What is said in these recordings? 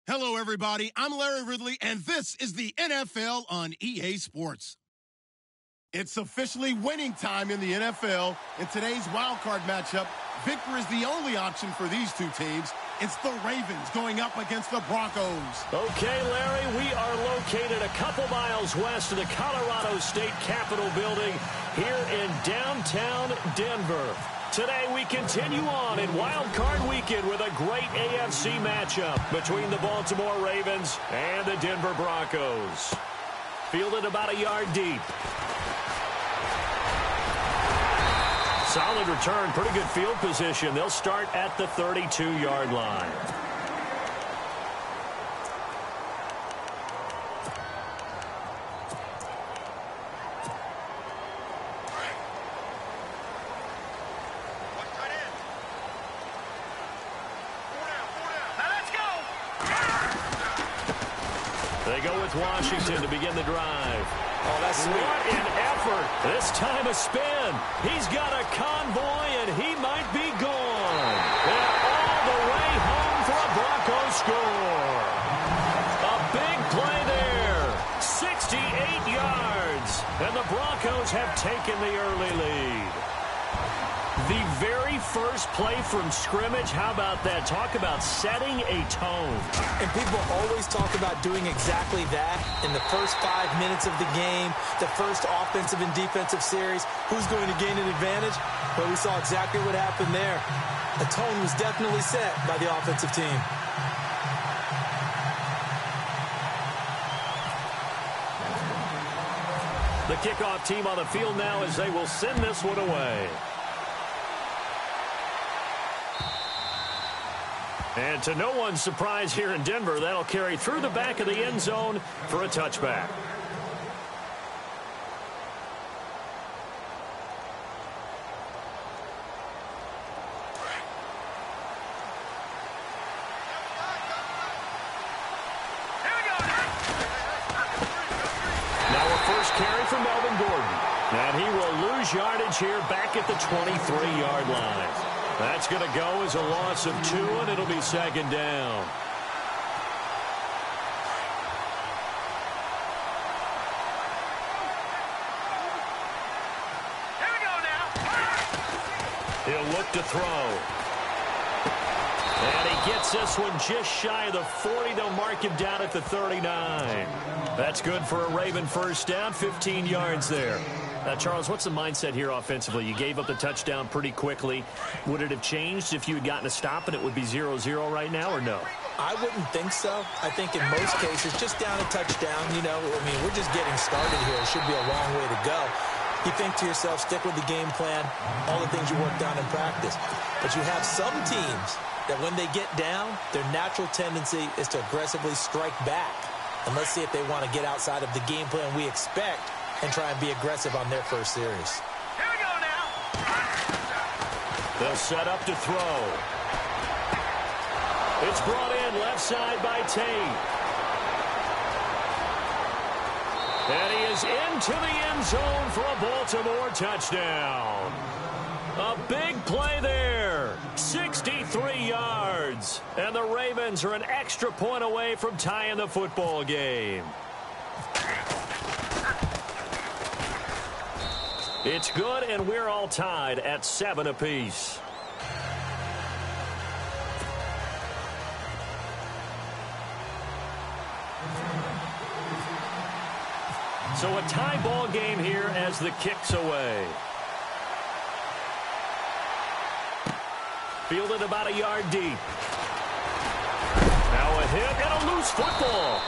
Hello, everybody. I'm Larry Ridley, and this is the NFL on EA Sports. It's officially winning time in the NFL. In today's Wildcard matchup, victory is the only option for these two teams. It's the Ravens going up against the Broncos. Okay, Larry, we are located a couple miles west of the Colorado State Capitol building here in downtown Denver. Today we continue on in Wild Card Weekend with a great AFC matchup between the Baltimore Ravens and the Denver Broncos. Fielded about a yard deep. Solid return, pretty good field position. They'll start at the 32-yard line. They go with Washington to begin the drive. Oh, that's sweet. What an effort. This time a spin. He's got a convoy, and he might be gone. And all the way home for a Broncos score. A big play there. 68 yards. And the Broncos have taken the early lead. The very first play from scrimmage, how about that? Talk about setting a tone. And people always talk about doing exactly that in the first 5 minutes of the game, the first offensive and defensive series. Who's going to gain an advantage? Well, we saw exactly what happened there. The tone was definitely set by the offensive team. The kickoff team on the field now as they will send this one away. And to no one's surprise here in Denver, that'll carry through the back of the end zone for a touchback. Now a first carry for Melvin Gordon. And he will lose yardage here back at the 23-yard line. That's going to go as a loss of 2, and it'll be second down. Here we go now. He'll look to throw. And he gets this one just shy of the 40. They'll mark him down at the 39. That's good for a Raven first down, 15 yards there. Charles, what's the mindset here offensively? You gave up the touchdown pretty quickly. Would it have changed if you had gotten a stop and it would be 0-0 right now, or no? I wouldn't think so. I think in most cases, just down a touchdown, we're just getting started here. It should be a long way to go. You think to yourself, stick with the game plan, all the things you worked on in practice. But you have some teams that when they get down, their natural tendency is to aggressively strike back. And let's see if they want to get outside of the game plan we expect and try and be aggressive on their first series. Here we go now. They'll set up to throw. It's brought in left side by Tate. And he is into the end zone for a Baltimore touchdown. A big play there. 63 yards. And the Ravens are an extra point away from tying the football game. It's good, and we're all tied at 7 apiece. So a tie ball game here as the kick's away. Fielded about a yard deep. Now a hit and a loose football.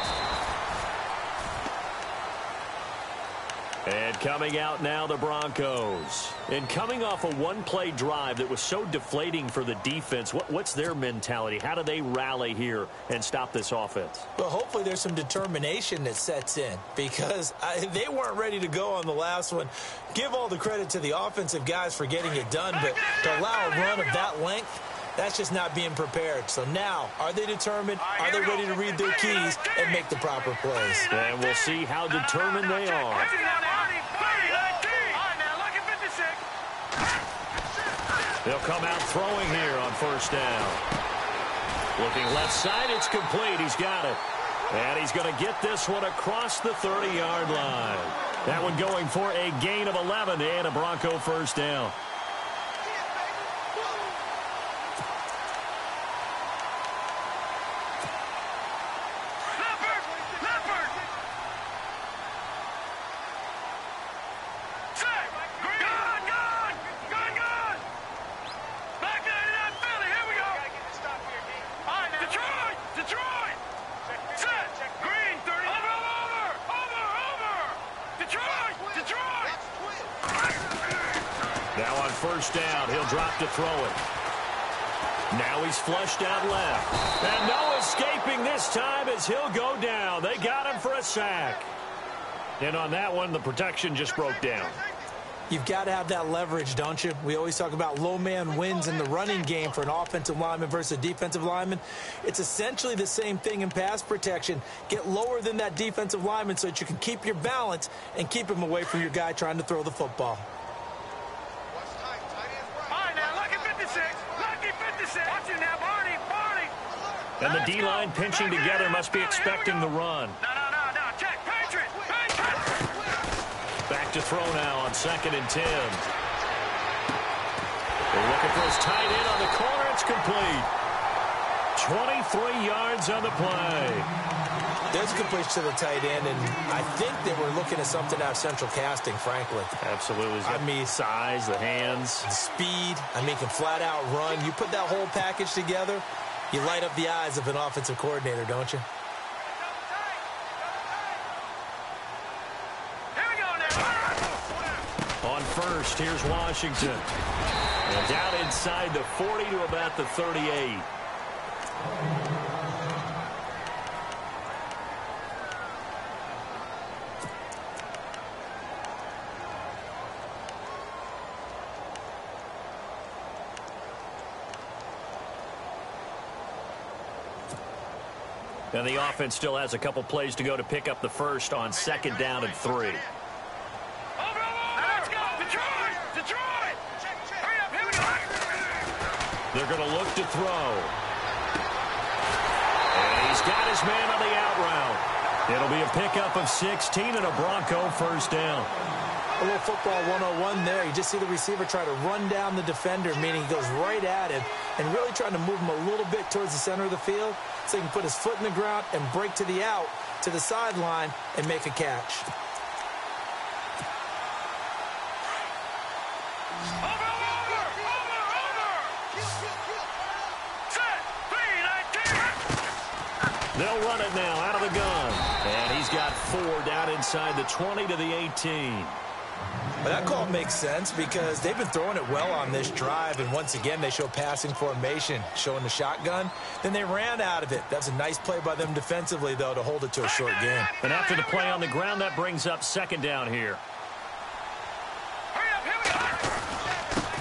And coming out now, the Broncos. And coming off a one-play drive that was so deflating for the defense, what's their mentality? How do they rally here and stop this offense? Well, hopefully there's some determination that sets in because they weren't ready to go on the last one. Give all the credit to the offensive guys for getting it done, but to allow a run of that length, that's just not being prepared. So now, are they determined? Are they ready to read their keys and make the proper plays? And we'll see how determined they are. They'll come out throwing here on first down. Looking left side, it's complete. He's got it. And he's going to get this one across the 30-yard line. That one going for a gain of 11 and a Bronco first down. Now on first down, he'll drop to throw it. Now he's flushed out left. And no escaping this time as he'll go down. They got him for a sack. And on that one, the protection just broke down. You've got to have that leverage, don't you? We always talk about low man wins in the running game for an offensive lineman versus a defensive lineman. It's essentially the same thing in pass protection. Get lower than that defensive lineman so that you can keep your balance and keep him away from your guy trying to throw the football. And the D-line pinching together must be expecting the run. No. Check. Patriot. Back to throw now on 2nd and 10. They're looking for his tight end on the corner. It's complete. 23 yards on the play. There's a completion to the tight end, and I think they were looking at something out of central casting, frankly. Absolutely. I mean, size, the hands. the speed. I mean, he can flat out run. You put that whole package together, you light up the eyes of an offensive coordinator, don't you? On first, here's Washington. And down inside the 40 to about the 38. And the offense still has a couple plays to go to pick up the first on 2nd down and 3. Let's go. Detroit. Hurry up. Here we go. They're going to look to throw. And he's got his man on the out route. It'll be a pickup of 16 and a Bronco first down. A little football 101 there. You just see the receiver try to run down the defender, meaning he goes right at him and really trying to move him a little bit towards the center of the field so he can put his foot in the ground and break to the out, to the sideline, and make a catch. Over. Set. 3-19. They'll run it now out of the gun. And he's got 4 down inside the 20 to the 18. But that call makes sense because they've been throwing it well on this drive, and once again they show passing formation, showing the shotgun. Then they ran out of it. That's a nice play by them defensively, though, to hold it to a short game. And after the play on the ground, that brings up 2nd down here. Hurry up. Here we go.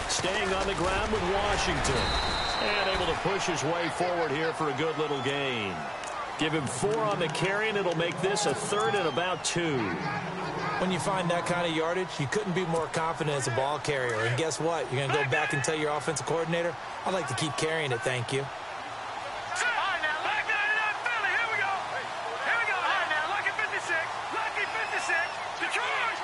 Staying on the ground with Washington. And able to push his way forward here for a good little gain. Give him 4 on the carry, and it'll make this a 3rd and about 2. When you find that kind of yardage, you couldn't be more confident as a ball carrier. And guess what? You're going to go back and tell your offensive coordinator, I'd like to keep carrying it, thank you. All right, now, back 99 Philly. Here we go. All right, now, lucky 56. Detroit.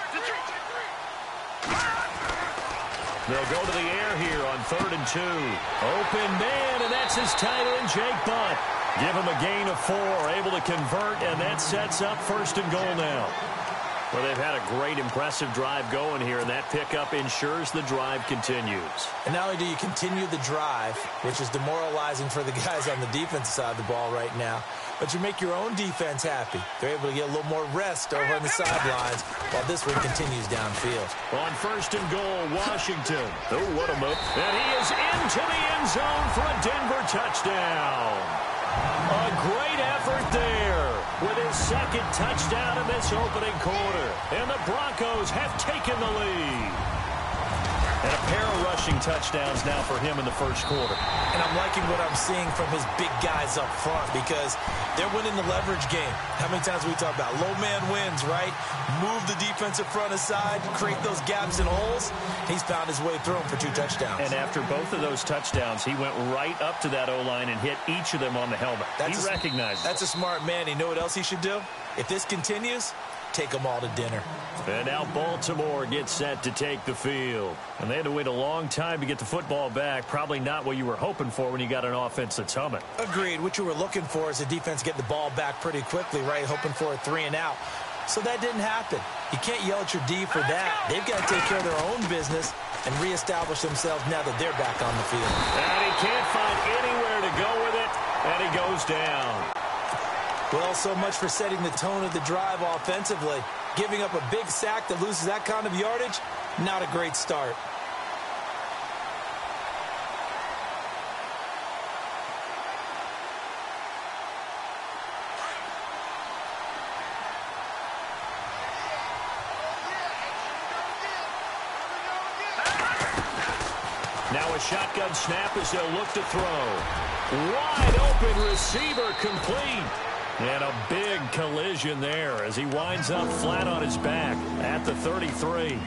They'll go to the air here on 3rd and 2. Open man, and that's his tight end, Jake Butt. Give him a gain of 4, able to convert, and that sets up 1st and goal now. Well, they've had a great, impressive drive going here, and that pickup ensures the drive continues. And not only do you continue the drive, which is demoralizing for the guys on the defensive side of the ball right now, but you make your own defense happy. They're able to get a little more rest over on the sidelines while this one continues downfield. On 1st and goal, Washington. Oh, what a move. And he is into the end zone for a Denver touchdown. A great effort there with his 2nd touchdown in this opening quarter. And the Broncos have taken the lead. And a pair of rushing touchdowns now for him in the first quarter. And I'm liking what I'm seeing from his big guys up front because they're winning the leverage game. How many times we talk about low man wins, right? Move the defensive front aside, create those gaps and holes. He's found his way through them for 2 touchdowns. And after both of those touchdowns, he went right up to that O-line and hit each of them on the helmet. He recognized it. That's a smart man. You know what else he should do? If this continues, take them all to dinner. And now Baltimore gets set to take the field. And they had to wait a long time to get the football back. Probably not what you were hoping for when you got an offense that's humming. Agreed. What you were looking for is the defense get the ball back pretty quickly, right? Hoping for a 3 and out. So that didn't happen. You can't yell at your D for that. They've got to take care of their own business and reestablish themselves now that they're back on the field. And he can't find anywhere to go with it, and he goes down. Well, so much for setting the tone of the drive offensively. Giving up a big sack that loses that kind of yardage, not a great start. Now a shotgun snap as they'll look to throw. Wide open receiver complete. And a big collision there as he winds up flat on his back at the 33.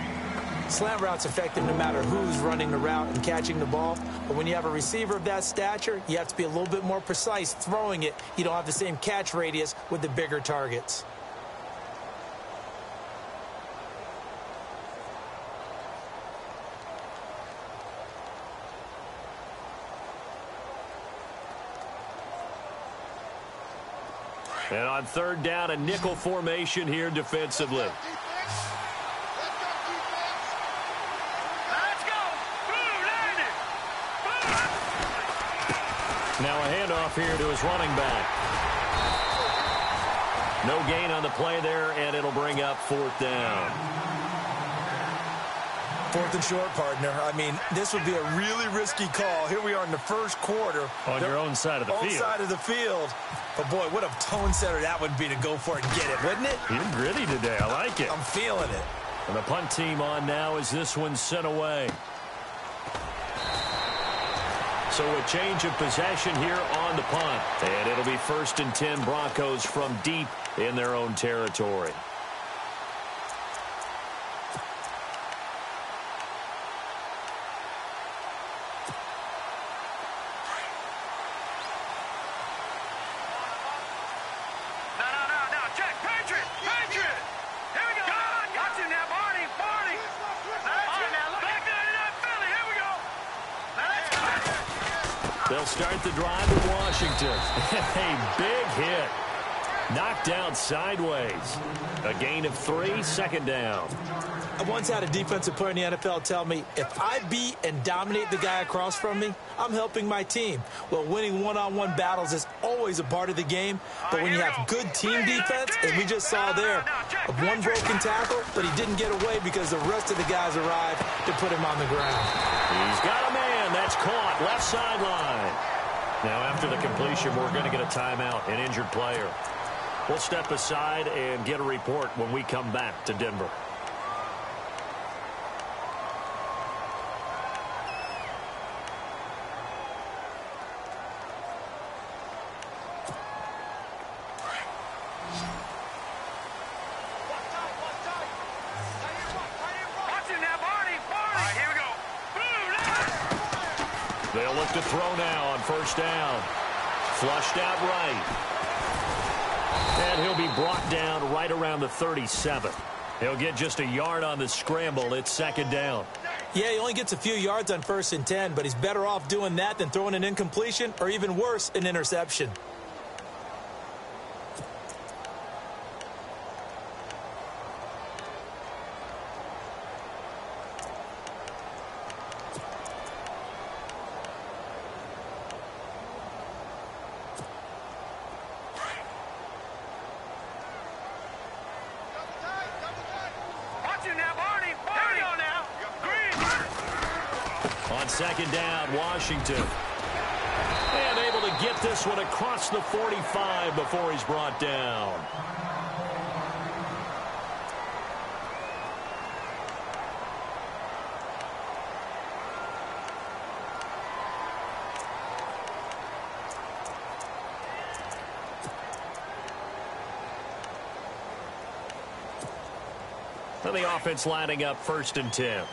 Slant route's effective no matter who's running the route and catching the ball. But when you have a receiver of that stature, you have to be a little bit more precise throwing it. You don't have the same catch radius with the bigger targets. And on 3rd down, a nickel formation here defensively. Let's go. Boom, land it. Boom. Now a handoff here to his running back. No gain on the play there, and it'll bring up 4th down. 4th and short, partner. I mean, this would be a really risky call. Here we are in the first quarter. On your own side of the field. Own side of the field. But, boy, what a tone setter that would be to go for it and get it, wouldn't it? You're gritty today. I like it. I'm feeling it. And the punt team on now as this one's sent away. So a change of possession here on the punt. And it'll be 1st and 10 Broncos from deep in their own territory. They'll start the drive in Washington. A big hit. Knocked out sideways. A gain of 3, 2nd down. I once had a defensive player in the NFL tell me, if I beat and dominate the guy across from me, I'm helping my team. Well, winning one-on-one battles is always a part of the game, but when you have good team defense, as we just saw there, one broken tackle, but he didn't get away because the rest of the guys arrived to put him on the ground. He's got a man. That's caught. Left sideline. Now, after the completion, we're going to get a timeout, an injured player. We'll step aside and get a report when we come back to Denver. They'll look to throw now on 1st down. Flushed out right. And he'll be brought down right around the 37. He'll get just a yard on the scramble. It's 2nd down. Yeah, he only gets a few yards on 1st and 10, but he's better off doing that than throwing an incompletion or even worse, an interception. On 2nd down, Washington. And able to get this one across the 45 before he's brought down. And the offense lining up 1st and 10.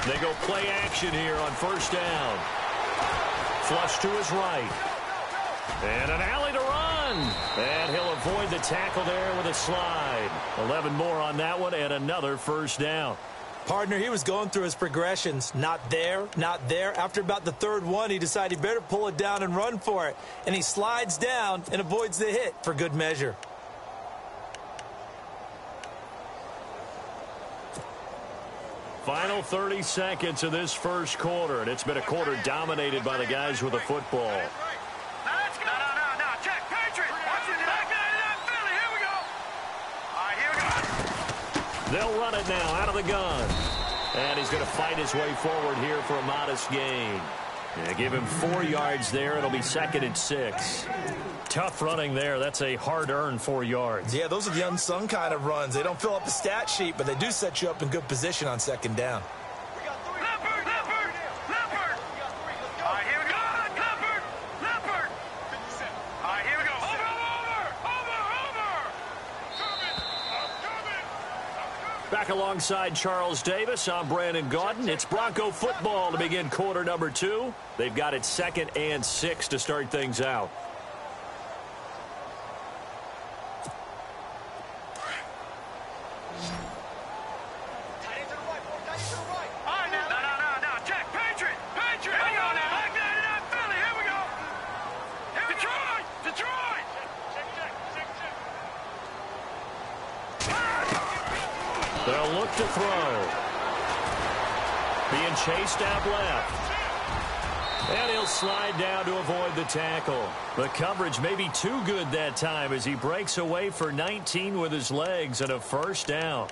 They go play action here on 1st down. Flush to his right. And an alley to run. And he'll avoid the tackle there with a slide. 11 more on that one and another 1st down. Partner, he was going through his progressions. Not there, not there. After about the 3rd one, he decided he better pull it down and run for it. And he slides down and avoids the hit for good measure. Final 30 seconds of this 1st quarter, and it's been a quarter dominated by the guys with the football. Check, Patriot. Watch it. Back Philly. Here we go. All right, here we go. They'll run it now out of the gun. And he's going to fight his way forward here for a modest gain. Yeah, give him 4 yards there. It'll be 2nd and 6. Tough running there. That's a hard-earned 4 yards. Yeah, those are the unsung kind of runs. They don't fill up the stat sheet, but they do set you up in good position on 2nd down. Leopard. All right, here we go. Leopard. All right, here we go. Over. Back alongside Charles Davis, I'm Brandon Gaudin. It's Bronco football to begin quarter number 2. They've got it 2nd and 6 to start things out. They'll look to throw. Being chased out left. And he'll slide down to avoid the tackle. The coverage may be too good that time as he breaks away for 19 with his legs and a 1st down.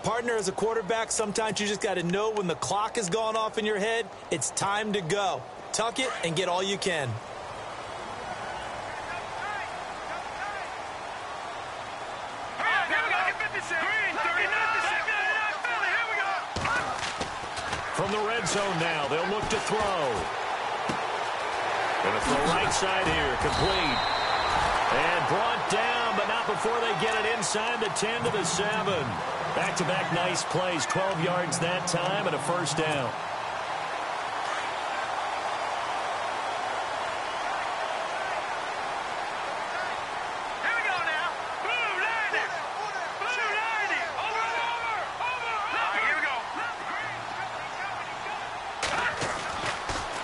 Partner, as a quarterback, sometimes you just got to know when the clock has gone off in your head, it's time to go. Tuck it and get all you can. From the red zone now, they'll look to throw. Going to throw right side here, complete. And brought down, but not before they get it inside the 10 to the 7. Back-to-back nice plays, 12 yards that time and a 1st down.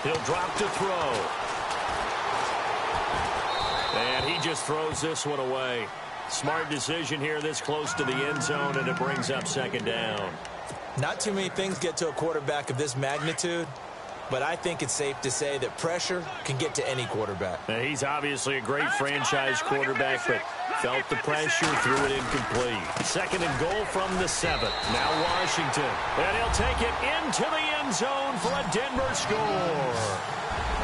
He'll drop to throw. And he just throws this one away. Smart decision here this close to the end zone, and it brings up 2nd down. Not too many things get to a quarterback of this magnitude, but I think it's safe to say that pressure can get to any quarterback. Now, he's obviously a great franchise quarterback, but felt the pressure, threw it incomplete. 2nd and goal from the 7. Now Washington. And he'll take it into the end zone for a Denver score.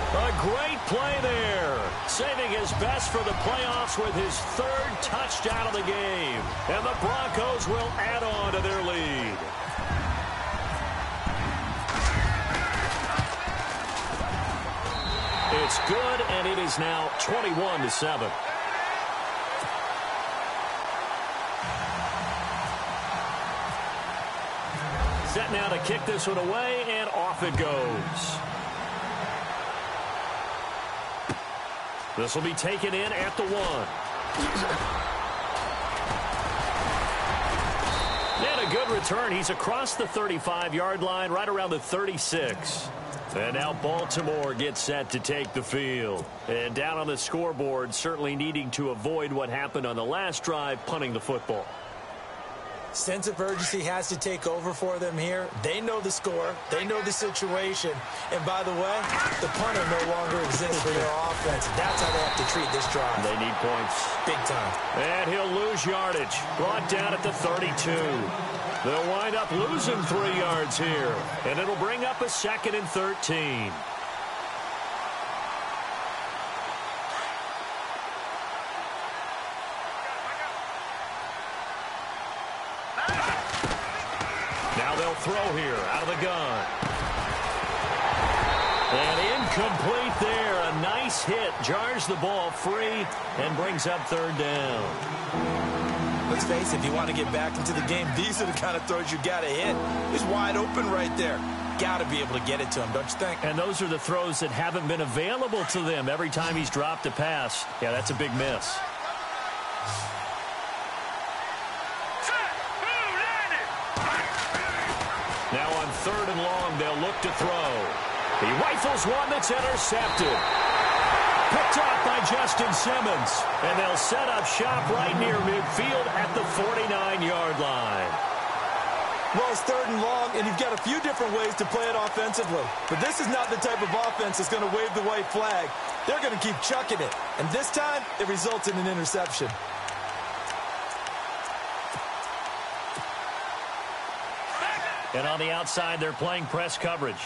A great play there. Saving his best for the playoffs with his 3rd touchdown of the game. And the Broncos will add on to their lead. It's good, and it is now 21-7. Set now to kick this one away, and off it goes. This will be taken in at the 1. And a good return. He's across the 35-yard line, right around the 36. And now Baltimore gets set to take the field. And down on the scoreboard, certainly needing to avoid what happened on the last drive, punting the football. Sense of urgency has to take over for them here. They know the score. They know the situation. And by the way, the punter no longer exists for their offense. That's how they have to treat this drive. They need points. Big time. And he'll lose yardage. Brought down at the 32. They'll wind up losing 3 yards here. And it'll bring up a 2nd and 13. Now they'll throw here out of the gun. And incomplete there. A nice hit. Jars the ball free and brings up third down. Let's face it, if you want to get back into the game, these are the kind of throws you got to hit. He's wide open right there. Got to be able to get it to him, don't you think? And those are the throws that haven't been available to them every time he's dropped a pass. Yeah, that's a big miss. Now on third and long, they'll look to throw. He rifles one that's intercepted. Picked off by Justin Simmons. And they'll set up shop right near midfield at the 49-yard line. Well, it's third and long, and you've got a few different ways to play it offensively. But this is not the type of offense that's going to wave the white flag. They're going to keep chucking it. And this time, it results in an interception. And on the outside, they're playing press coverage.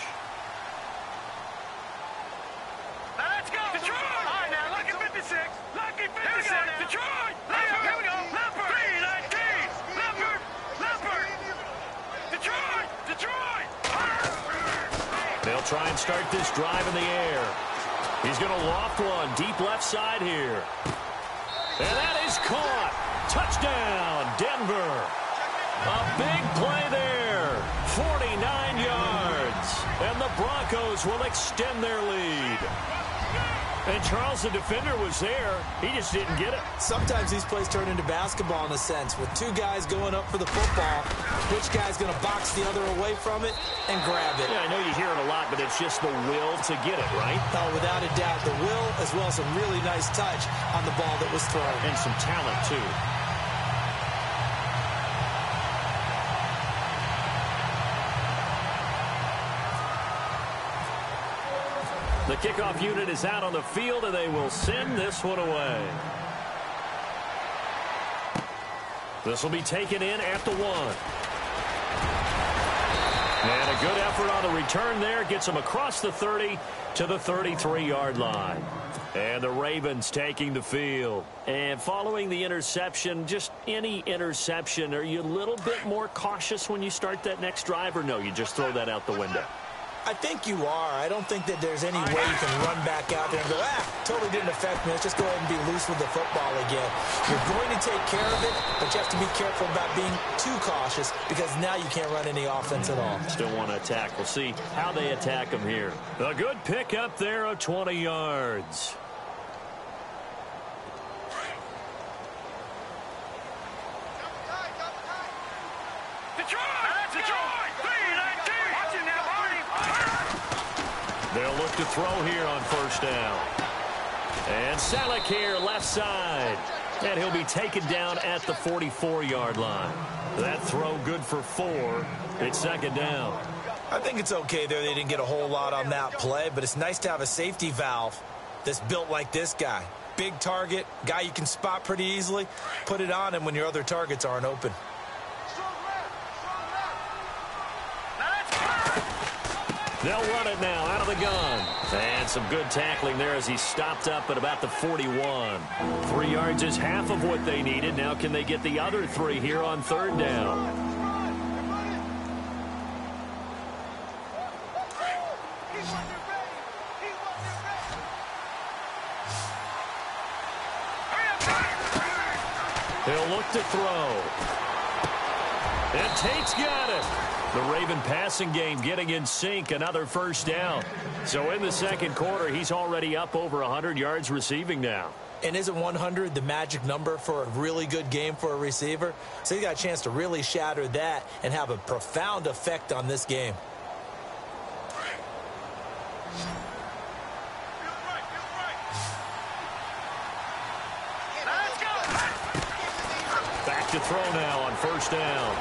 Now let's go. Detroit. All right, now, lucky 56. Lucky 56. Detroit. Here we go. Leopard. 319. Leopard. Leopard. Detroit. Detroit. They'll try and start this drive in the air. He's going to loft one deep left side here. And that is caught. Touchdown, Denver. A big play there. 49 yards. And the Broncos will extend their lead. And Charles, the defender, was there. He just didn't get it. Sometimes these plays turn into basketball in a sense. With two guys going up for the football, which guy's going to box the other away from it and grab it? Yeah, I know you hear it a lot, but it's just the will to get it, right? Oh, without a doubt, the will as well as a really nice touch on the ball that was thrown. And some talent, too. The kickoff unit is out on the field, and they will send this one away. This will be taken in at the 1. And a good effort on the return there. Gets them across the 30 to the 33-yard line. And the Ravens taking the field. And following the interception, just any interception, are you a little bit more cautious when you start that next drive, or no, you just throw that out the window? I think you are. I don't think that there's any way you can run back out there and go, totally didn't affect me. Let's just go ahead and be loose with the football again. You're going to take care of it, but you have to be careful about being too cautious because now you can't run any offense at all. Still want to attack. We'll see how they attack them here. A good pick up there of 20 yards. They'll look to throw here on first down. And Salek here, left side. And he'll be taken down at the 44-yard line. That throw good for 4. It's second down. I think it's okay there. They didn't get a whole lot on that play, but it's nice to have a safety valve that's built like this guy. Big target, guy you can spot pretty easily. Put it on him when your other targets aren't open. They'll run it now out of the gun. And some good tackling there as he stopped up at about the 41. 3 yards is half of what they needed. Now can they get the other 3 here on third down? He'll look to throw. And Tate's got it. The Raven passing game getting in sync, another first down. So in the second quarter, he's already up over 100 yards receiving now. And isn't 100 the magic number for a really good game for a receiver? So he's got a chance to really shatter that and have a profound effect on this game. Back to throw now on first down.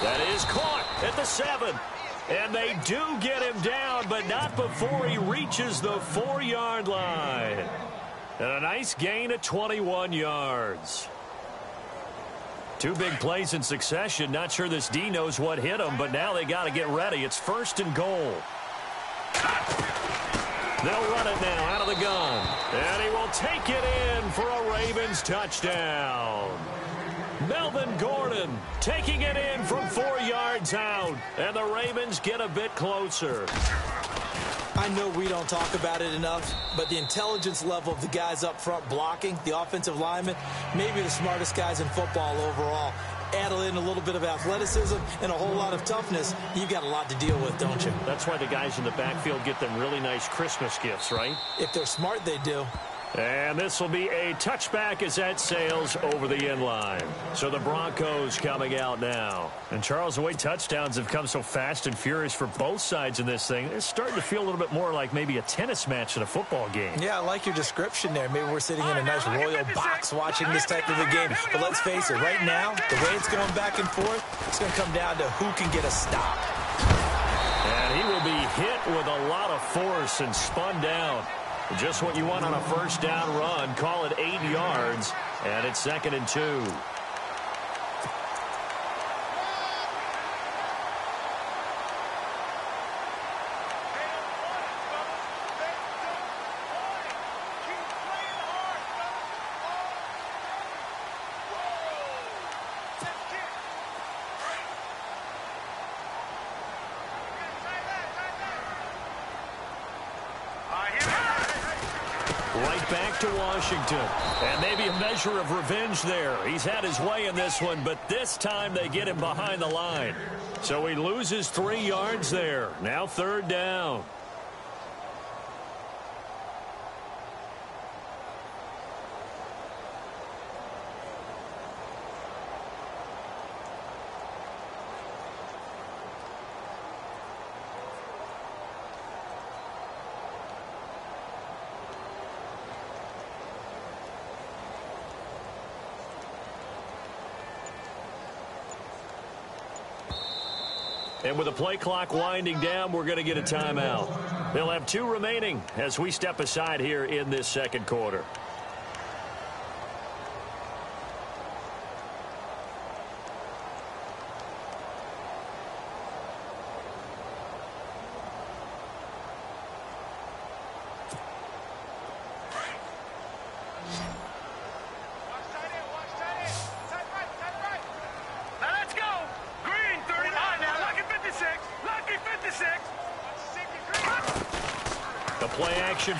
That is caught at the 7. And they do get him down, but not before he reaches the 4-yard line. And a nice gain of 21 yards. 2 big plays in succession. Not sure this D knows what hit him, but now they got to get ready. It's first and goal. They'll run it now out of the gun. And he will take it in for a Ravens touchdown. Melvin Gordon taking it in from 4 yards out. And the Ravens get a bit closer. I know we don't talk about it enough, but the intelligence level of the guys up front blocking, the offensive linemen, maybe the smartest guys in football overall. Add in a little bit of athleticism and a whole lot of toughness, you've got a lot to deal with, don't you? That's why the guys in the backfield get them really nice Christmas gifts, right? If they're smart, they do. And this will be a touchback as that sails over the end line. So the Broncos coming out now. And Charles, the way touchdowns have come so fast and furious for both sides in this thing, it's starting to feel a little bit more like maybe a tennis match in a football game. Yeah, I like your description there. Maybe we're sitting in a nice royal box watching this type of a game. But let's face it, right now, the way it's going back and forth, it's going to come down to who can get a stop. And he will be hit with a lot of force and spun down. Just what you want on a first down run. Call it 8 yards, and it's 2nd and 2. Right back to Washington. And maybe a measure of revenge there. He's had his way in this one, but this time they get him behind the line. So he loses 3 yards there. Now 3rd down. And with the play clock winding down, we're going to get a timeout. They'll have 2 remaining as we step aside here in this 2nd quarter.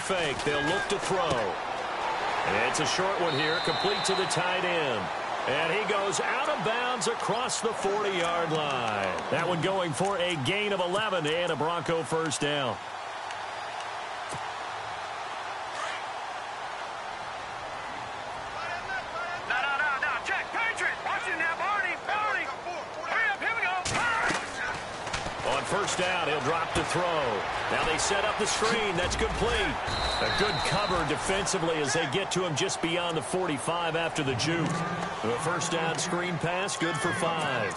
Fake. They'll look to throw. And it's a short one here, complete to the tight end. And he goes out of bounds across the 40-yard line. That one going for a gain of 11 and a Bronco first down. No. Check. Patriot. Watch it now, Barney. Hurry up. Here we go. On first down, he'll drop to throw. Now they set up the screen. That's complete. A good cover defensively as they get to him just beyond the 45 after the juke. The first down screen pass, good for 5.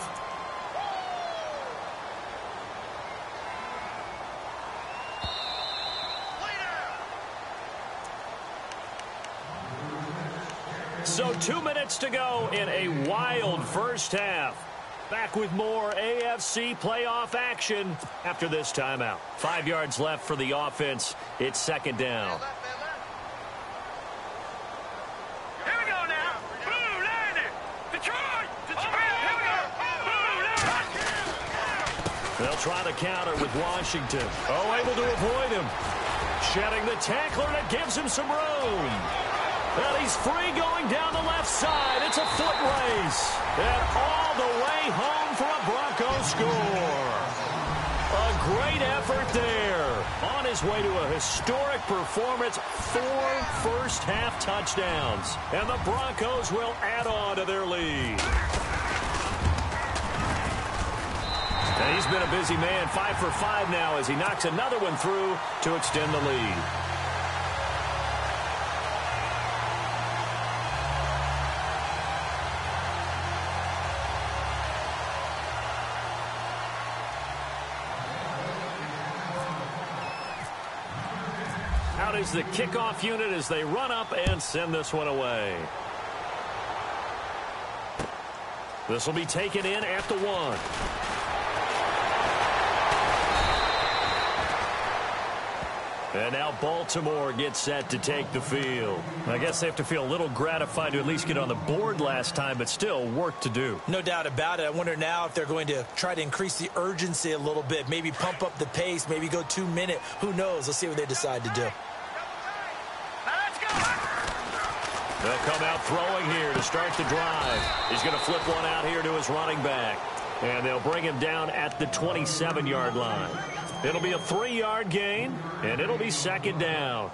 So 2 minutes to go in a wild first half. Back with more AFC playoff action after this timeout. 5 yards left for the offense. It's 2nd down. Here we go now. Blue landed. Detroit. Here we go. Blue landed. They'll try to counter with Washington. Oh, able to avoid him. Shedding the tackler that gives him some room. And he's free going down the left side. It's a foot race. And all the way home for a Bronco score. A great effort there. On his way to a historic performance, 4 first-half touchdowns. And the Broncos will add on to their lead. And he's been a busy man, 5 for 5 now as he knocks another one through to extend the lead. Out is the kickoff unit as they run up and send this one away. This will be taken in at the 1. And now Baltimore gets set to take the field. I guess they have to feel a little gratified to at least get on the board last time, but still work to do. No doubt about it. I wonder now if they're going to try to increase the urgency a little bit, maybe pump up the pace, maybe go 2-minute. Who knows? Let's see what they decide to do. They'll come out throwing here to start the drive. He's going to flip one out here to his running back. And they'll bring him down at the 27-yard line. It'll be a 3-yard gain, and it'll be second down.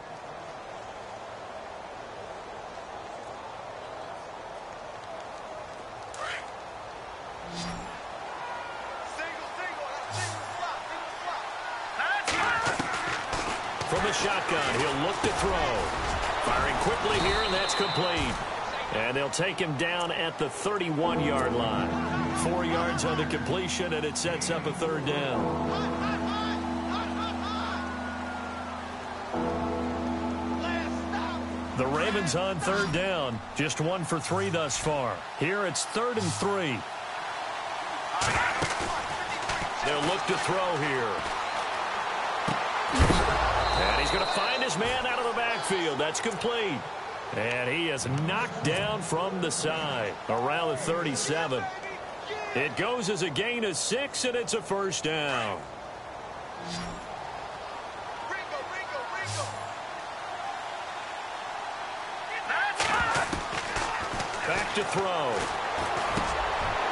From the shotgun, he'll look to throw. Firing quickly here, and that's complete. And they'll take him down at the 31-yard line. 4 yards on the completion, and it sets up a third down. The Ravens on third down. Just 1 for 3 thus far. Here it's 3rd and 3. They'll look to throw here. And he's going to find his man out of the backfield. That's complete. And he is knocked down from the side around the 37. It goes as a gain of 6, and it's a first down. Back to throw.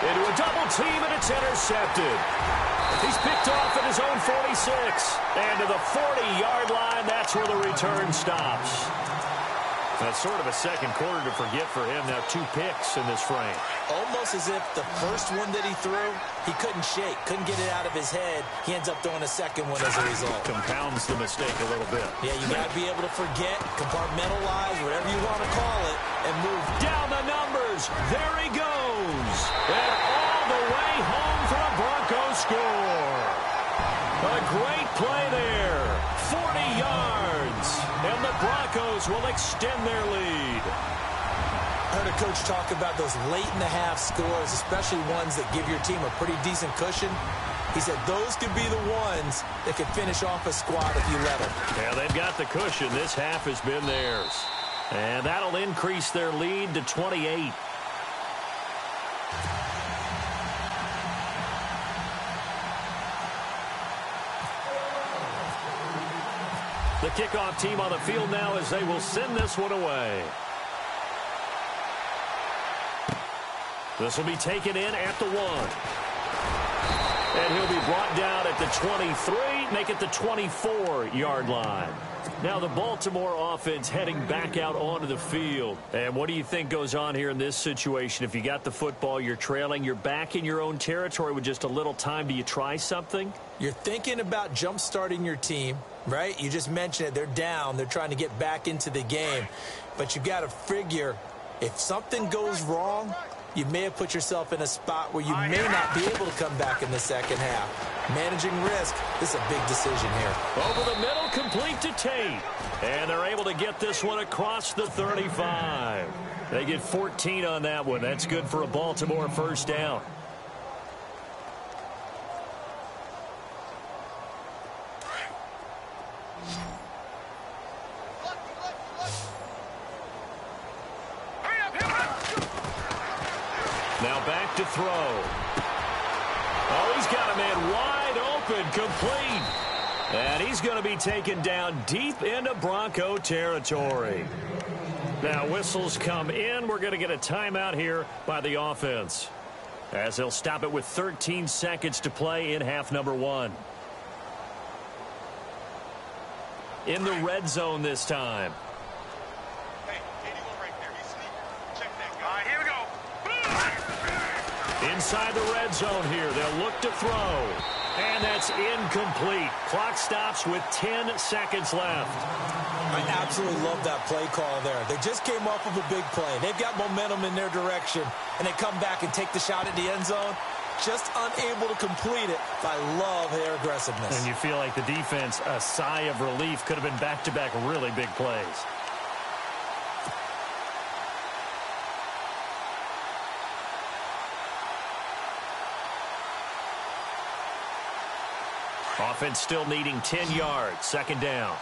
Into a double team, and it's intercepted. He's picked off at his own 46. And to the 40-yard line, that's where the return stops. That's sort of a second quarter to forget for him. Now 2 picks in this frame. Almost as if the first one that he threw, he couldn't shake, couldn't get it out of his head. He ends up throwing a second one as a result. Compounds the mistake a little bit. Yeah, you got to be able to forget, compartmentalize, whatever you want to call it, and move down the numbers. There he goes. And all the way home for a Broncos score. A great play there. 40 yards. And the Broncos will extend their lead. I heard a coach talk about those late-in-the-half scores, especially ones that give your team a pretty decent cushion. He said those could be the ones that could finish off a squad if you let them. Yeah, they've got the cushion. This half has been theirs. And that'll increase their lead to 28. The kickoff team on the field now as they will send this one away. This will be taken in at the 1. And he'll be brought down at the 23, make it the 24-yard line. Now the Baltimore offense heading back out onto the field. And what do you think goes on here in this situation? If you got the football, you're trailing, you're back in your own territory with just a little time. Do you try something? You're thinking about jump-starting your team, right? You just mentioned it. They're down. They're trying to get back into the game. But you got to figure if something goes wrong, you may have put yourself in a spot where you may not be able to come back in the second half. Managing risk, this is a big decision here. Over the middle, complete to Tate. And they're able to get this one across the 35. They get 14 on that one. That's good for a Baltimore first down. Now back to throw. Oh, he's got a man wide open, complete. And he's going to be taken down deep into Bronco territory. Now whistles come in. We're going to get a timeout here by the offense, as they'll stop it with 13 seconds to play in half number 1. In the red zone this time. Inside the red zone here. They'll look to throw. And that's incomplete. Clock stops with 10 seconds left. I absolutely love that play call there. They just came off of a big play. They've got momentum in their direction. And they come back and take the shot at the end zone. Just unable to complete it. I love their aggressiveness. And you feel like the defense, a sigh of relief, could have been back-to-back really big plays. Offense still needing 10 yards. Second down.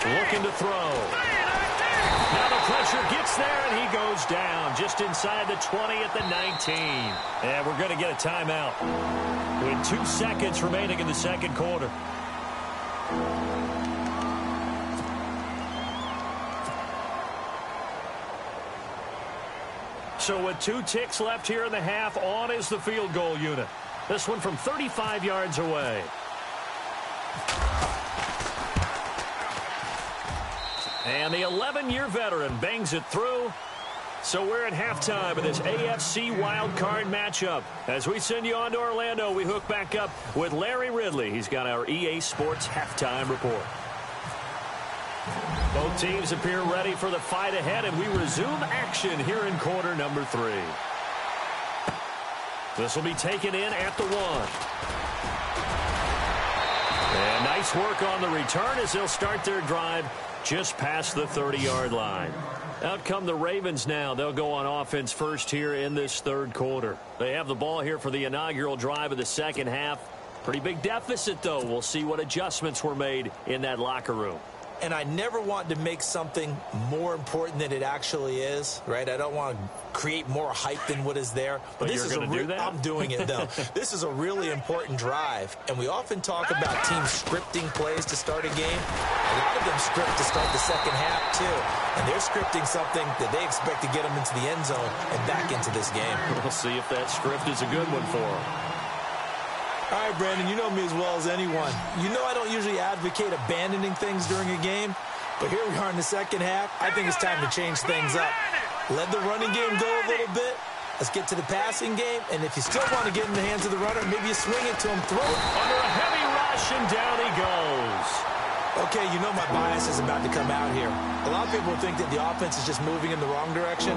Looking to throw. Now the pressure gets there, and he goes down just inside the 20 at the 19. And we're going to get a timeout with 2 seconds remaining in the second quarter. So with 2 ticks left here in the half, on is the field goal unit. This one from 35 yards away. And the 11-year veteran bangs it through. So we're at halftime of this AFC Wildcard matchup. As we send you on to Orlando, we hook back up with Larry Ridley. He's got our EA Sports halftime report. Both teams appear ready for the fight ahead, and we resume action here in quarter number 3. This will be taken in at the 1. And nice work on the return as they'll start their drive just past the 30-yard line. Out come the Ravens now. They'll go on offense first here in this third quarter. They have the ball here for the inaugural drive of the second half. Pretty big deficit, though. We'll see what adjustments were made in that locker room. And I never want to make something more important than it actually is, right? I don't want to create more hype than what is there. But this is going to do that? I'm doing it, though. This is a really important drive. And we often talk about teams scripting plays to start a game. A lot of them script to start the second half, too. And they're scripting something that they expect to get them into the end zone and back into this game. We'll see if that script is a good one for them. All right, Brandon, you know me as well as anyone. You know I don't usually advocate abandoning things during a game, but here we are in the second half. I think it's time to change things up. Let the running game go a little bit. Let's get to the passing game, and if you still want to get in the hands of the runner, maybe you swing it to him, throw it. Under a heavy rush, and down he goes. Okay, you know my bias is about to come out here. A lot of people think that the offense is just moving in the wrong direction.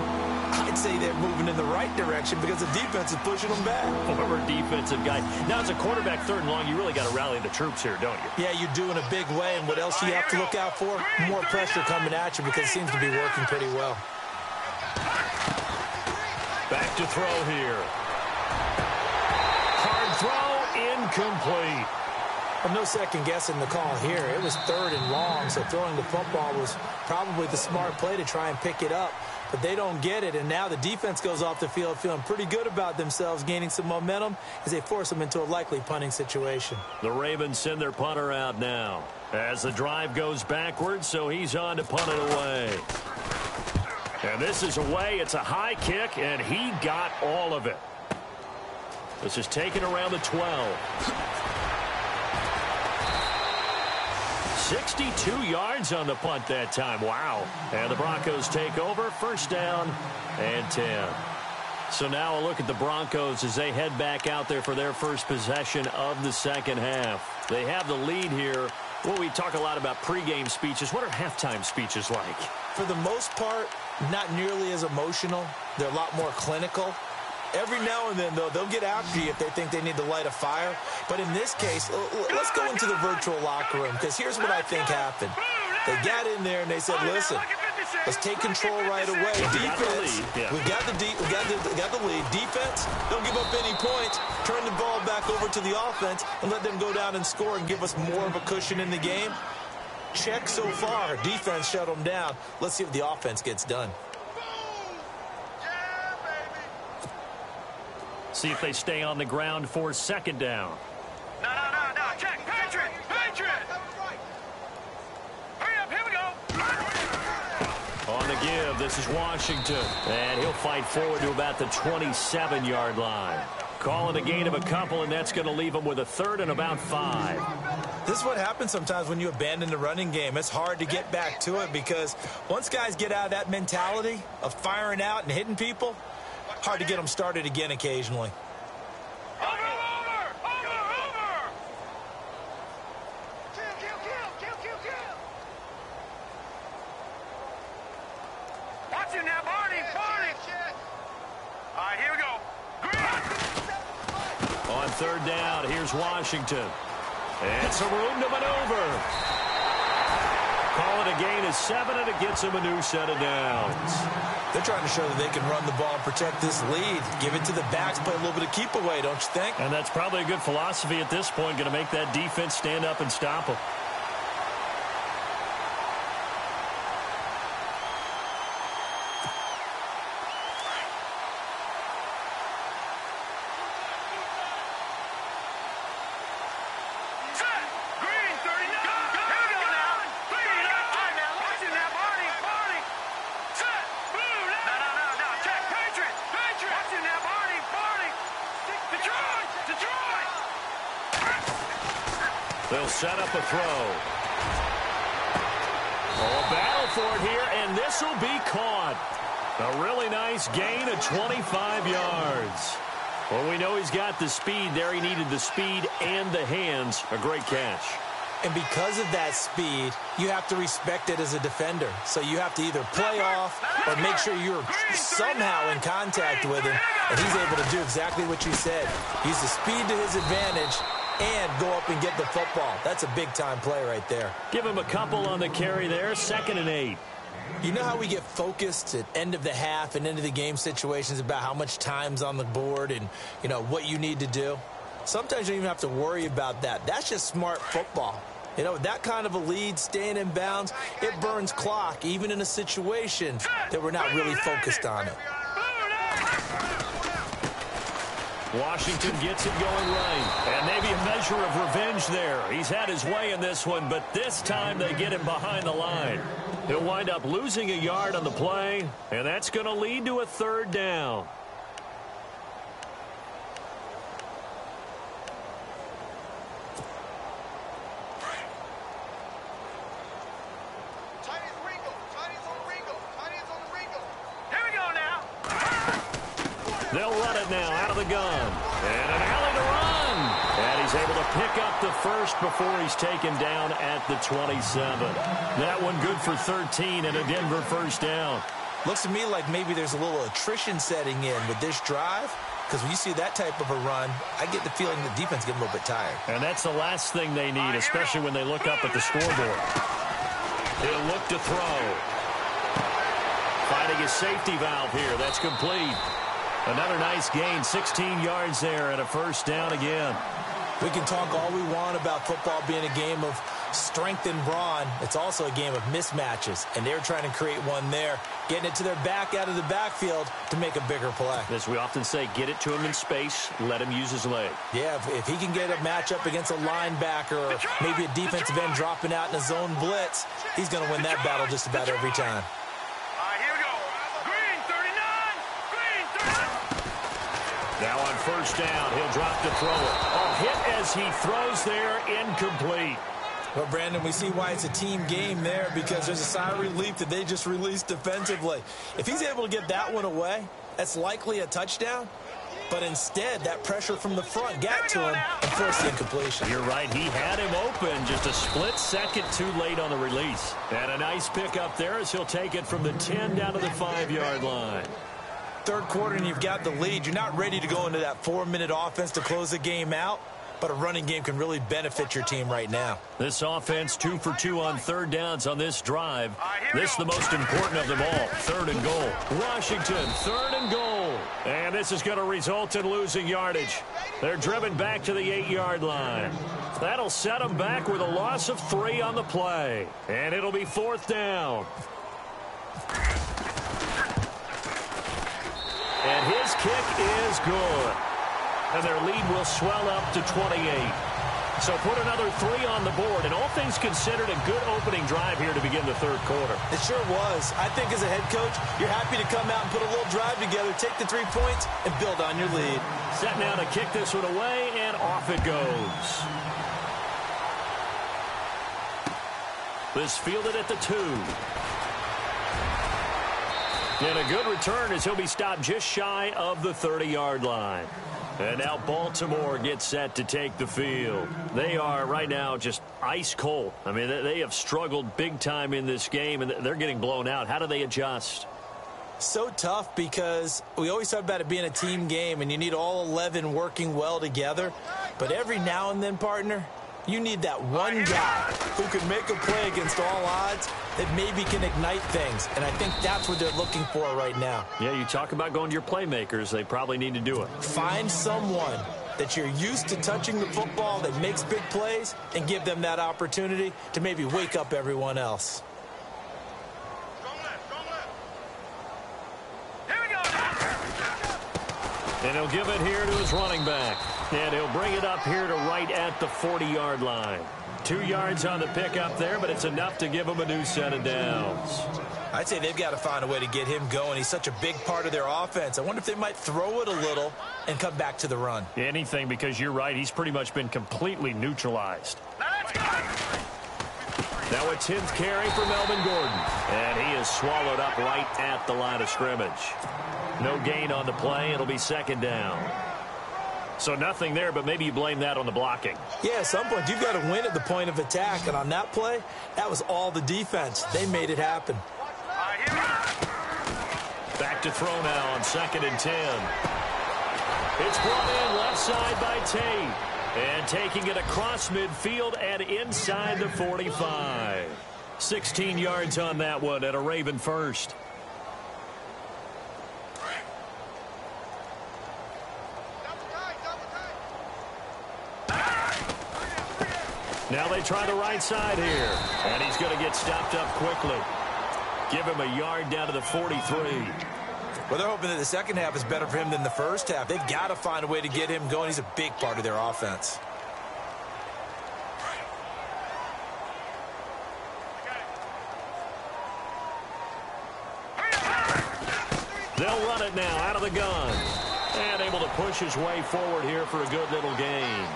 I'd say they're moving in the right direction because the defense is pushing them back. Former defensive guy. Now, as a quarterback, third and long, you really got to rally the troops here, don't you? Yeah, you do in a big way. And what else do you have to look out for? More pressure coming at you because it seems to be working pretty well. Back to throw here. Hard throw, incomplete. Well, no second guessing the call here. It was third and long, so throwing the football was probably the smart play to try and pick it up. But they don't get it, and now the defense goes off the field feeling pretty good about themselves, gaining some momentum as they force them into a likely punting situation. The Ravens send their punter out now as the drive goes backwards, so he's on to punt it away. And this is away. It's a high kick, and he got all of it. This is taken around the 12. 62 yards on the punt that time. Wow. And the Broncos take over. First down and 10. So now a look at the Broncos as they head back out there for their first possession of the second half. They have the lead here. Well, we talk a lot about pregame speeches. What are halftime speeches like? For the most part, not nearly as emotional. They're a lot more clinical. Every now and then, though, they'll get after you if they think they need to light a fire. But in this case, let's go into the virtual locker room, because here's what I think happened. They got in there and they said, listen, let's take control right away. Defense, we got the lead. Defense, don't give up any points. Turn the ball back over to the offense and let them go down and score and give us more of a cushion in the game. Check so far. Defense shut them down. Let's see if the offense gets done. See if they stay on the ground for second down. No. Check. Patriot. Hurry up. Here we go. On the give, this is Washington. And he'll fight forward to about the 27-yard line. Calling a gain of a couple, and that's going to leave him with a third and about 5. This is what happens sometimes when you abandon the running game. It's hard to get back to it because once guys get out of that mentality of firing out and hitting people, hard to get them started again occasionally. Over. Watch him now, Barney. All right, here we go. On third down, here's Washington. And some room to maneuver. call it a gain of 7, and it gets them a new set of downs. They're trying to show that they can run the ball and protect this lead. Give it to the backs, play a little bit of keep away, don't you think? And that's probably a good philosophy at this point, going to make that defense stand up and stop them. They'll set up a throw. Oh, a battle for it here, and this will be caught. A really nice gain of 25 yards. Well, we know he's got the speed there. He needed the speed and the hands. A great catch. And because of that speed, you have to respect it as a defender. So you have to either play off or make sure you're somehow in contact with him. And he's able to do exactly what you said. Use the speed to his advantage and go up and get the football. That's a big-time play right there. Give him a couple on the carry there. 2nd and 8. You know how we get focused at end of the half and end of the game situations about how much time's on the board and, you know, what you need to do? Sometimes you don't even have to worry about that. That's just smart football. You know, that kind of a lead, staying in bounds, it burns clock, even in a situation that we're not really focused on it. Washington gets it going right. And maybe a measure of revenge there. He's had his way in this one, but this time they get him behind the line. He'll wind up losing a yard on the play, and that's going to lead to a 3rd down. They'll run it now out of the gun. And an alley to run. And he's able to pick up the first before he's taken down at the 27. That one good for 13 and a Denver 1st down. Looks to me like maybe there's a little attrition setting in with this drive. Because when you see that type of a run, I get the feeling the defense getting a little bit tired. And that's the last thing they need, especially when they look up at the scoreboard. He'll look to throw. Finding his safety valve here. That's complete. Another nice gain, 16 yards there and a 1st down again. We can talk all we want about football being a game of strength and brawn. It's also a game of mismatches, and they're trying to create one there, getting it to their back out of the backfield to make a bigger play. As we often say, get it to him in space, let him use his leg. Yeah, if he can get a matchup against a linebacker or maybe a defensive end dropping out in a zone blitz, he's going to win that battle just about every time. Now on 1st down, he'll drop to throw it. A hit as he throws there, incomplete. Well, Brandon, we see why it's a team game there because there's a sigh of relief that they just released defensively. If he's able to get that one away, that's likely a touchdown. But instead, that pressure from the front got to him and forced the incompletion. You're right. He had him open just a split second too late on the release. And a nice pickup there as he'll take it from the 10 down to the 5-yard line. 3rd quarter and you've got the lead. You're not ready to go into that 4-minute offense to close the game out, but a running game can really benefit your team right now. This offense 2 for 2 on 3rd downs on this drive. This is the most important of them all, 3rd and goal. Washington, 3rd and goal. And this is going to result in losing yardage. They're driven back to the 8-yard line. That'll set them back with a loss of 3 on the play. And it'll be 4th down. And his kick is good. And their lead will swell up to 28. So put another 3 on the board. And all things considered, a good opening drive here to begin the 3rd quarter. It sure was. I think as a head coach, you're happy to come out and put a little drive together, take the 3 points, and build on your lead. Set now to kick this one away, and off it goes. This fielded at the 2. And a good return as he'll be stopped just shy of the 30-yard line. And now Baltimore gets set to take the field. They are right now just ice cold. I mean, they have struggled big time in this game, and they're getting blown out. How do they adjust? So tough because we always talk about it being a team game, and you need all 11 working well together. But every now and then, partner, You need that one guy who can make a play against all odds that maybe can ignite things, and I think that's what they're looking for right now. Yeah, you talk about going to your playmakers. They probably need to do it. Find someone that you're used to touching the football that makes big plays and give them that opportunity to maybe wake up everyone else. And he'll give it here to his running back. And he'll bring it up here to right at the 40-yard line. 2 yards on the pickup there, but it's enough to give him a new set of downs. I'd say they've got to find a way to get him going. He's such a big part of their offense. I wonder if they might throw it a little and come back to the run. Anything, because you're right. He's pretty much been completely neutralized. Now a 10th carry for Melvin Gordon. And he is swallowed up right at the line of scrimmage. No gain on the play. It'll be second down. So nothing there, but maybe you blame that on the blocking. Yeah, at some point, you've got to win at the point of attack. And on that play, that was all the defense. They made it happen. Back to throw now on 2nd and 10. It's brought in left side by Tate. And taking it across midfield and inside the 45. 16 yards on that one at a Raven first. Now they try the right side here. And he's going to get stopped up quickly. Give him a yard down to the 43. Well, they're hoping that the second half is better for him than the first half. They've got to find a way to get him going. He's a big part of their offense. They'll run it now out of the gun. And able to push his way forward here for a good little gain.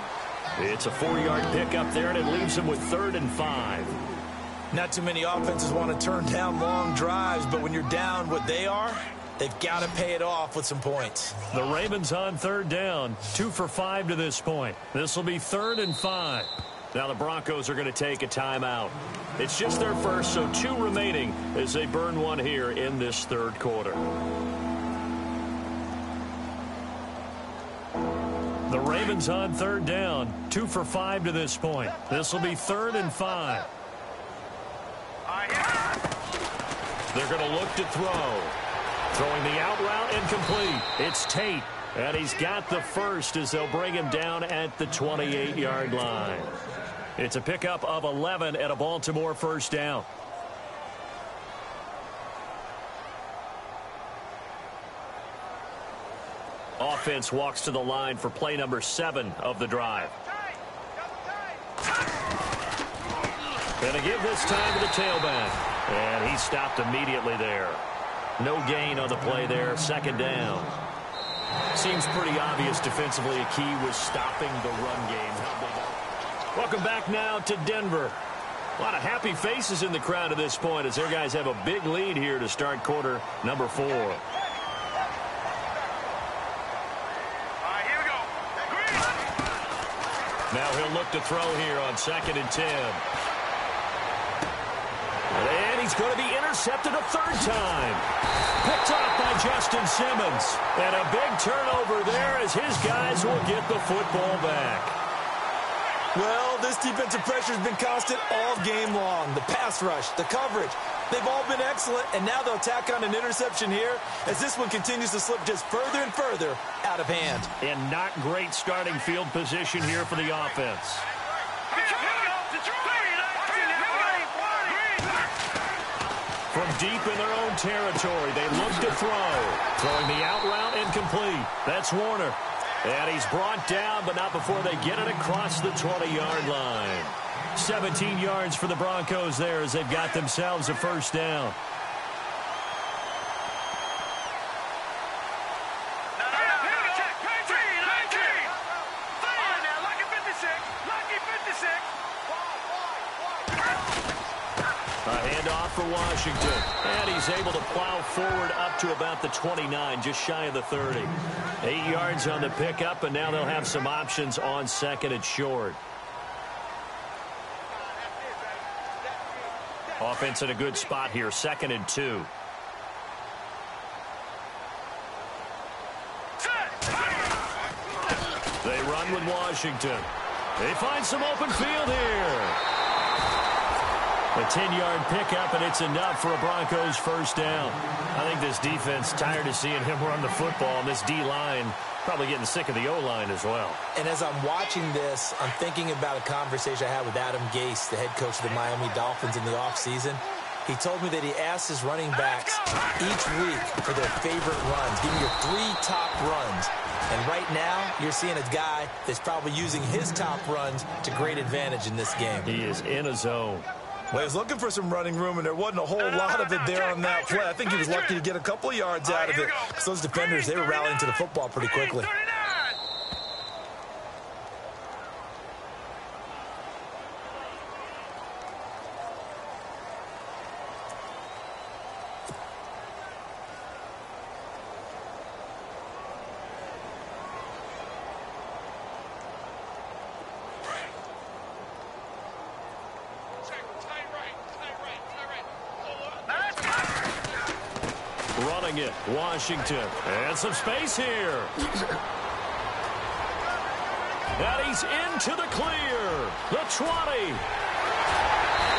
It's a 4-yard pickup there, and it leaves him with 3rd and 5. Not too many offenses want to turn down long drives, but when you're down what they are, they've got to pay it off with some points. The Ravens on 3rd down, 2 for 5 to this point. This will be 3rd and 5. Now the Broncos are going to take a timeout. It's just their first, so 2 remaining as they burn one here in this 3rd quarter. The Ravens on 3rd down, 2 for 5 to this point. This will be 3rd and 5. They're going to look to throw. Throwing the out route incomplete. It's Tate. And he's got the first as they'll bring him down at the 28-yard line. It's a pickup of 11 at a Baltimore first down. Offense walks to the line for play number 7 of the drive. And a give this time to the tailback. And he stopped immediately there. No gain on the play there. 2nd down. Seems pretty obvious defensively a key was stopping the run game. Welcome back now to Denver. A lot of happy faces in the crowd at this point as their guys have a big lead here to start quarter number 4. Now he'll look to throw here on 2nd and 10. And he's going to be intercepted a 3rd time. Picked off by Justin Simmons. And a big turnover there as his guys will get the football back. Well, this defensive pressure has been constant all game long. The pass rush, the coverage, they've all been excellent, and now they'll tack on an interception here as this one continues to slip just further and further out of hand. And not great starting field position here for the offense. From deep in their own territory, they look to throw. Throwing the out route incomplete. That's Warner. And he's brought down, but not before they get it across the 20-yard line. 17 yards for the Broncos there as they've got themselves a first down. A handoff for Washington. And he's able to plow forward up to about the 29, just shy of the 30. 8 yards on the pickup, and now they'll have some options on 2nd and short. Offense in a good spot here, 2nd and 2. They run with Washington. They find some open field here. A 10-yard pickup, and it's enough for a Broncos first down. I think this defense tired of seeing him run the football, and this D-line probably getting sick of the O-line as well. And as I'm watching this, I'm thinking about a conversation I had with Adam Gase, the head coach of the Miami Dolphins in the offseason. He told me that he asked his running backs each week for their favorite runs. Give me your 3 top runs. And right now, you're seeing a guy that's probably using his top runs to great advantage in this game. He is in a zone. Well, he was looking for some running room, and there wasn't a whole lot of it there on that play. I think he was lucky to get a couple of yards out of it, because those defenders, they were rallying to the football pretty quickly. Running it, Washington. And some space here. And he's into the clear. The 20.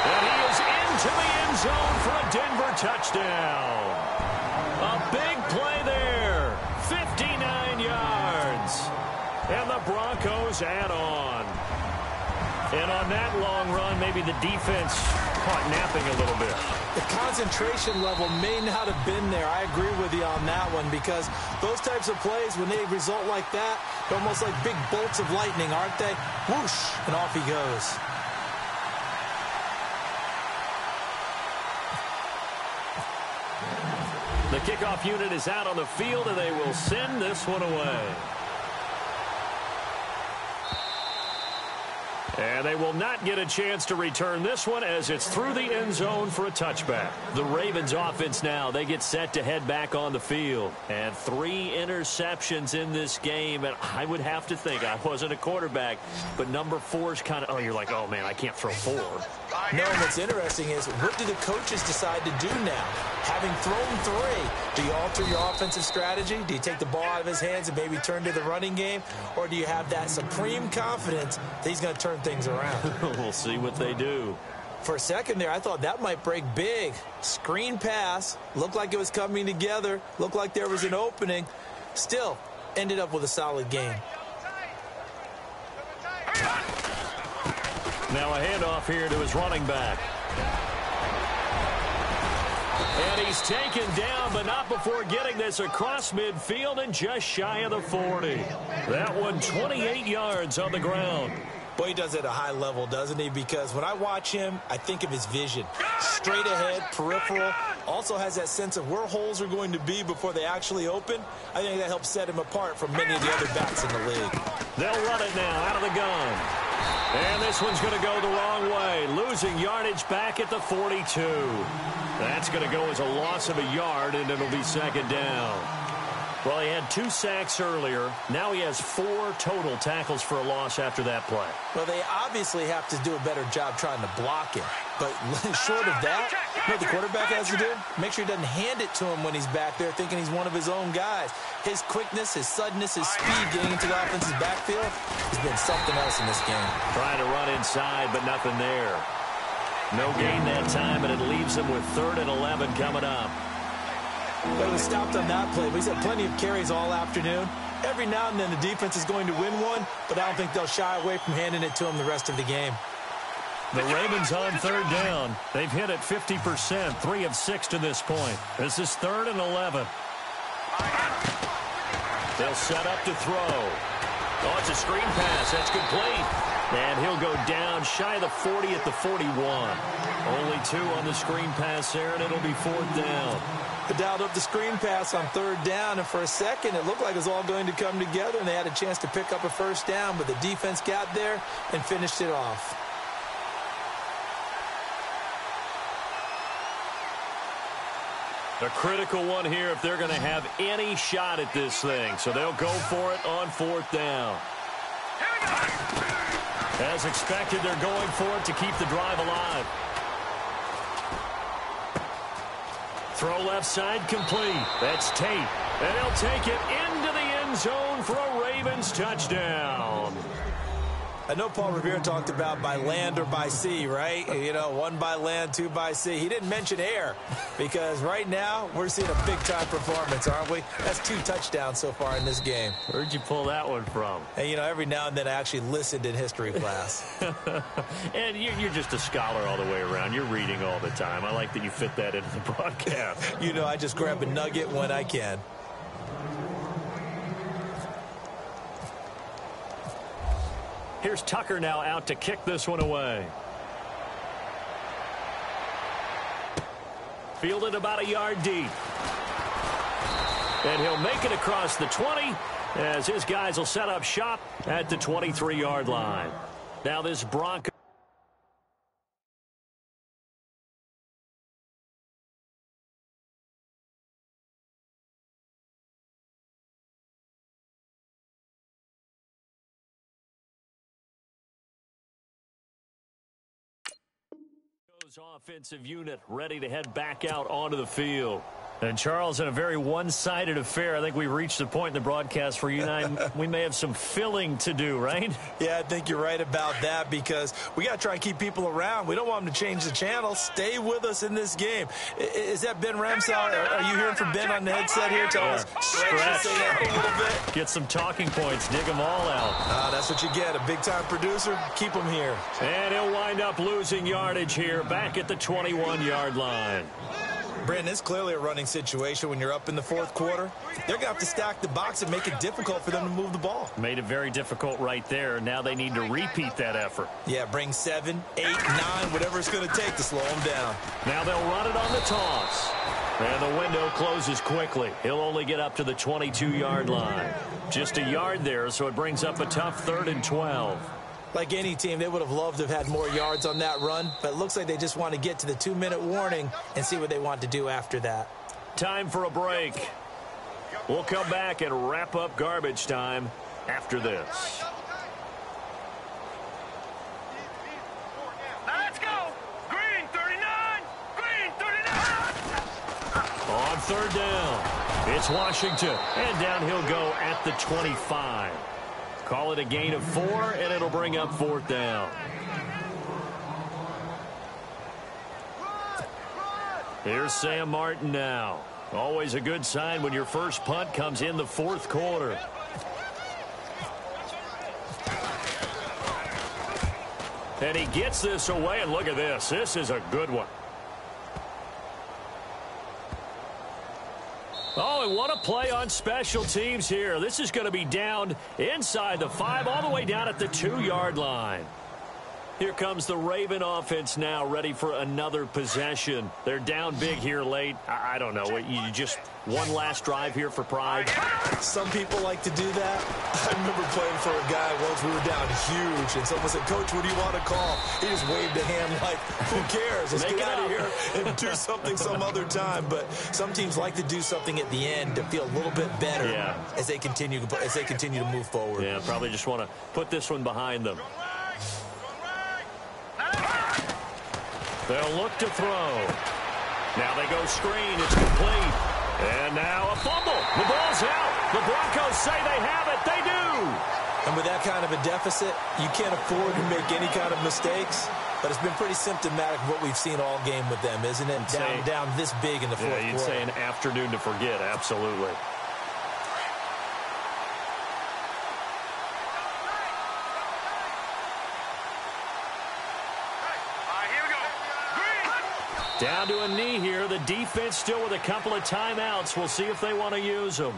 And he is into the end zone for a Denver touchdown. A big play there. 59 yards. And the Broncos add on. And on that long run, maybe the defense caught napping a little bit. The concentration level may not have been there. I agree with you on that one, because those types of plays, when they result like that, they're almost like big bolts of lightning, aren't they? Whoosh, and off he goes. The kickoff unit is out on the field, and they will send this one away. And they will not get a chance to return this one, as it's through the end zone for a touchback. The Ravens offense now, they get set to head back on the field. And 3 interceptions in this game. And I would have to think, I wasn't a quarterback, but number 4 is kind of, you're like, oh, man, I can't throw 4. No, what's interesting is, what do the coaches decide to do now? Having thrown 3, do you alter your offensive strategy? Do you take the ball out of his hands and maybe turn to the running game? Or do you have that supreme confidence that he's going to turn things around? We'll see what they do. For a second there, I thought that might break big. Screen pass, looked like it was coming together, looked like there was an opening. Still, ended up with a solid game. Now a handoff here to his running back. And he's taken down, but not before getting this across midfield and just shy of the 40. That one 28 yards on the ground. Boy, he does it at a high level, doesn't he? Because when I watch him, I think of his vision. Straight ahead, peripheral. Also has that sense of where holes are going to be before they actually open. I think that helps set him apart from many of the other backs in the league. They'll run it now out of the gun. And this one's going to go the wrong way. Losing yardage back at the 42. That's going to go as a loss of a yard, and it'll be second down. Well, he had 2 sacks earlier. Now he has 4 total tackles for a loss after that play. Well, they obviously have to do a better job trying to block him. But short of that, you know what the quarterback has to do? Make sure he doesn't hand it to him when he's back there thinking he's one of his own guys. His quickness, his suddenness, his speed getting into the offense's backfield has been something else in this game. Trying to run inside, but nothing there. No gain that time, and it leaves him with 3rd and 11 coming up. But he was stopped on that play. But he's had plenty of carries all afternoon. Every now and then the defense is going to win one, but I don't think they'll shy away from handing it to him the rest of the game. The Ravens on 3rd down. They've hit it 50%, 3 of 6 to this point. This is 3rd and 11. They'll set up to throw. Oh, it's a screen pass. That's complete. And he'll go down shy of the 40 at the 41. Only 2 on the screen pass there, and it'll be 4th down. They dialed up the screen pass on 3rd down, and for a second it looked like it was all going to come together, and they had a chance to pick up a first down, but the defense got there and finished it off. A critical one here if they're going to have any shot at this thing. So they'll go for it on 4th down. As expected, they're going for it to keep the drive alive. Throw left side complete. That's Tate. And he'll take it into the end zone for a Ravens touchdown. I know Paul Revere talked about by land or by sea, right? You know, 1 by land, 2 by sea. He didn't mention air because right now we're seeing a big-time performance, aren't we? That's 2 touchdowns so far in this game. Where'd you pull that one from? And, you know, every now and then I actually listened in history class. And you're just a scholar all the way around. You're reading all the time. I like that you fit that into the broadcast. You know, I just grab a nugget when I can. Here's Tucker now out to kick this one away. Fielded about a yard deep. And he'll make it across the 20 as his guys will set up shop at the 23-yard line. Now this Broncos offensive unit ready to head back out onto the field. And Charles, in a very one-sided affair, I think we reached the point in the broadcast where you and I, we may have some filling to do, right? Yeah, I think you're right about that because we got to try and keep people around. We don't want them to change the channel. Stay with us in this game. Is that Ben Ramsell? Are you hearing from Ben on the headset here? Tell us. Stretch. A little bit. Get some talking points. Dig them all out. That's what you get. A big-time producer. Keep them here. And he'll wind up losing yardage here back at the 21-yard line. Brandon, it's clearly a running situation when you're up in the 4th quarter. They're going to have to stack the box and make it difficult for them to move the ball. Made it very difficult right there. Now they need to repeat that effort. Yeah, bring 7, 8, 9, whatever it's going to take to slow them down. Now they'll run it on the toss. And the window closes quickly. He'll only get up to the 22-yard line. Just a yard there, so it brings up a tough 3rd and 12. Like any team, they would have loved to have had more yards on that run, but it looks like they just want to get to the 2-minute warning and see what they want to do after that. Time for a break. We'll come back and wrap up garbage time after this. Let's go! Green 39! Green 39! On 3rd down, it's Washington, and down he'll go at the 25. Call it a gain of 4, and it'll bring up 4th down. Here's Sam Martin now. Always a good sign when your first punt comes in the 4th quarter. And he gets this away, and look at this. This is a good one. Oh, and what a play on special teams here. This is going to be down inside the 5, all the way down at the 2-yard line. Here comes the Raven offense now, ready for another possession. They're down big here late. I don't know. You just one last drive here for pride? Some people like to do that. I remember playing for a guy once. We were down huge, and someone said, "Coach, what do you want to call?" He just waved a hand like, who cares? Let's get out of here and do something some other time. But some teams like to do something at the end to feel a little bit better as they continue to move forward. Yeah, probably just want to put this one behind them. They'll look to throw. Now they go screen. It's complete. And now a fumble. The ball's out. The Broncos say they have it. They do. And with that kind of a deficit, you can't afford to make any kind of mistakes. But it's been pretty symptomatic of what we've seen all game with them, isn't it? Down this big in the 4th quarter. You'd say an afternoon to forget. Absolutely. Down to a knee here. The defense still with a couple of timeouts. We'll see if they want to use them.